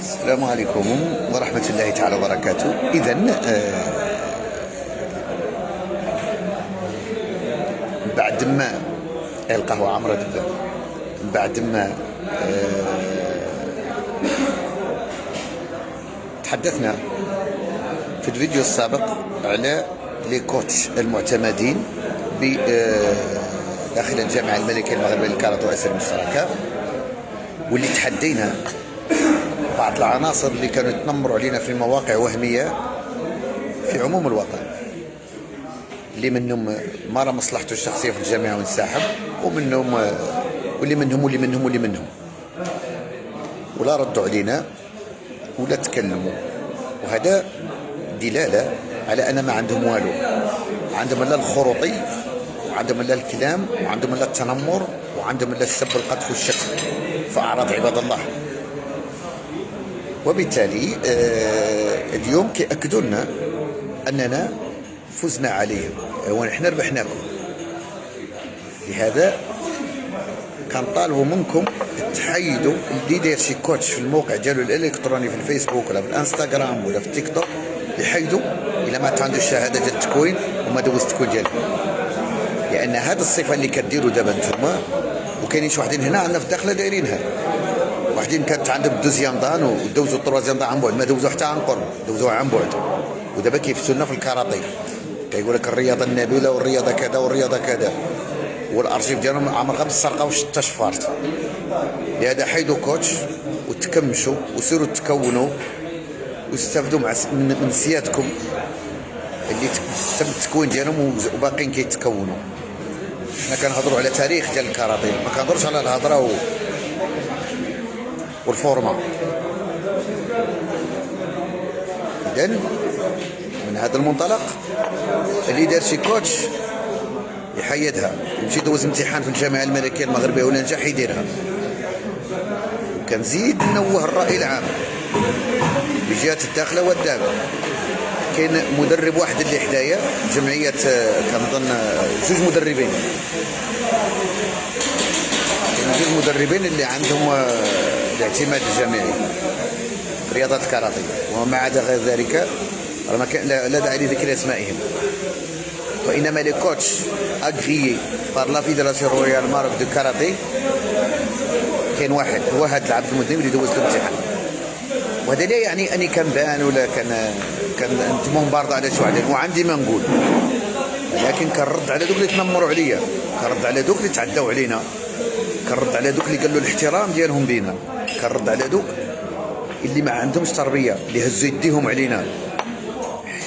السلام عليكم ورحمة الله تعالى وبركاته. إذن بعد ما القهوة عمرة تبدا، بعد ما تحدثنا في الفيديو السابق على لي كوتش المعتمدين داخل الجامعة الملكية المغربية للكاراتيه والأساليب المشتركة، واللي تحدينا بعض العناصر اللي كانوا يتنمروا علينا في مواقع وهمية في عموم الوطن، اللي منهم مارى مصلحته الشخصية في الجامعة وانسحب، ومنهم واللي منهم ولا ردوا علينا ولا تكلموا. وهذا دلالة على أن ما عندهم والو، عندهم لا الخروطي، وعندهم لا الكلام، وعندهم لا التنمر، وعندهم لا السب والقذف والشتم في أعراض عباد الله. وبالتالي اليوم كيأكدوا لنا أننا فزنا عليهم ونحن ربحناكم. لهذا كنطالبوا منكم تحيدوا اللي داير شي كوتش في الموقع ديالو الالكتروني في الفيسبوك ولا في الانستغرام ولا في التيك توك، يحيدوا الا ما عندوش الشهاده ديال التكوين وما دوز التكوين ديالو، لان هذه الصفه اللي كديروا دابا نتوما وكاينين شي وحدين هنا عندنا في الداخله دايرينها. واحدين كانت عندهم دوزيام دان ودوزوا التروازيام دان عن بعد، ما دوزوا حتى عن قرب، دوزوها عن بعد. ودابا كيفتوا لنا في الكاراتيه، كيقول لك الرياضه النبيله والرياضه كذا والرياضه كذا، والارشيف ديالهم عمرها بالسرقه وشتا شفارت. لهذا حيدوا كوتش وتكمشوا وسيروا تكونوا واستافدوا من سيادكم اللي تم التكوين ديالهم وباقيين كيتكونوا. حنا كنهضروا على تاريخ ديال الكاراتيه، ما كنهضرش على الهضره والفورما. إذن من هذا المنطلق اللي دار شي كوتش يحيدها، يمشي يدوز امتحان في الجامعة الملكية المغربية ولا نجح يديرها. وكنزيد نوه الرأي العام بجهة الداخلة والدابة. كاين مدرب واحد اللي حدايا جمعية، كنظن جوج مدربين، اللي عندهم الاعتماد الجامعي في رياضة الكاراتيه، وما عدا غير ذلك ما كان لا داعي لذكر اسمائهم. وانما لي كوتش اغريي بار لا فيدراسيون رويال ماروك دو كاراتيه، كاين واحد هو هذا العبد المذنب اللي دوز الامتحان. وهذا لا يعني اني كنبان ولا كنتم مبارضه على شي واحد، وعندي ما نقول، لكن كنرد على دوك اللي تنمروا عليا، كنرد على دوك اللي تعداو علينا، كنرد على دوك اللي قالوا الاحترام ديالهم بينا، كنرد على دوك اللي ما عندهمش تربيه، اللي هزوا يديهم علينا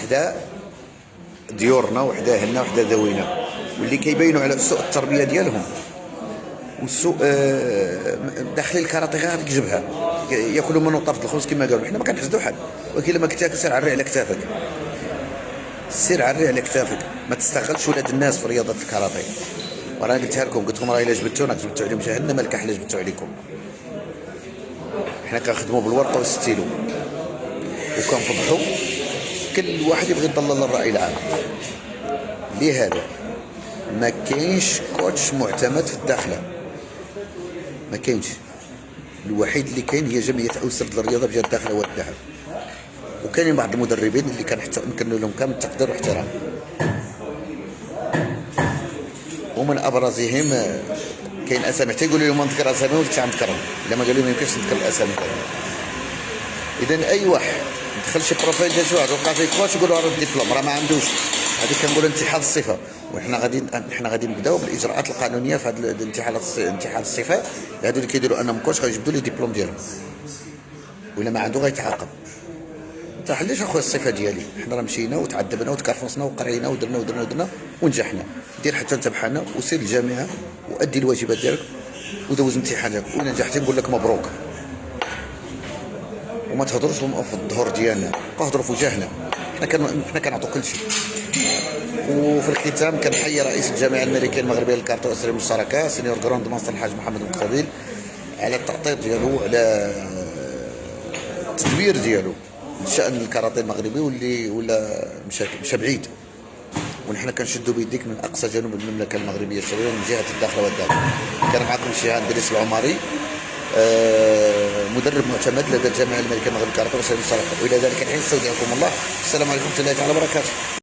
حدا ديورنا وحدا اهلنا وحدا ذوينا، واللي كيبينوا على سوء التربيه ديالهم والسوء داخل الكاراتيه غير كجبها ياكلوا منه طرف الخبز كما قالوا. حنا ما كنحسدوا حد، ولكن لما كنت سير عري على كتافك، سير عري على كتافك، ما تستغلش ولاد الناس في رياضه الكاراتيه. وراه قلتها لكم، قلت لكم راه الا جبدتونا جبدتوا عليهم جهنم الكحله جبدتوا عليكم. حنا كنخدموا بالورقه والستيلو وكنفضحوا كل واحد يبغي يضلل الراي العام. لهذا ما كاينش كوتش معتمد في الداخله، ما كاينش. الوحيد اللي كاين هي جمعيه اوسر للرياضه بجهه الداخله والذهب، وكاينين بعض المدربين اللي كنمكن لهم كامل التقدير والاحترام، ومن ابرزهم كاين اسامي حتى يقولوا لهم نذكر اسامي ولا نذكرهم، الا ما قالوا ما يمكنش نذكر الاسامي. اذا اي واحد دخل شي بروفايل ديال شي واحد ولقى فيه كوتش يقولوا راه الدبلوم راه ما عندوش، هذه كنقول انتحال الصفه. وحنا غادي نبداو بالاجراءات القانونيه في هذا انتحال الصفه. هادو اللي كيديروا انهم كوتش غيجبدوا لي ديبلوم ديالهم، ولا ما عنده غيتعاقب. انت حليش اخويا الصفه ديالي، حنا راه مشينا وتعذبنا وتكرفصنا وقرينا ودرنا ونجحنا. دير حتى انت بحالنا وسير للجامعه وادي الواجبات ديالك ودوز امتحانك، وإلا نجحتي نقول لك مبروك. وما تهضروش في الظهور ديالنا، هضروا في وجهنا. حنا كنعطوا كل شيء. وفي الختام كنحيي رئيس الجامعه الملكيه المغربيه للكاراتيه والاساليب المشتركه سينيور جراند ماستر الحاج محمد مقتبل على التخطيط ديالو، على التدوير ديالو لشان الكاراتيه المغربي، واللي ولا مشى بعيد. ونحن كنشدوا بيديك من اقصى جنوب المملكه المغربيه الشرقيه من جهه الداخل والداخل. كان معكم الشيخ ادريس العمري، مدرب معتمد لدى الجامعة الملكية المغرب الكاراتيه وسيد الصالح. وإلى ذلك الحين استودعكم الله. السلام عليكم ورحمة الله تعالى وبركاته.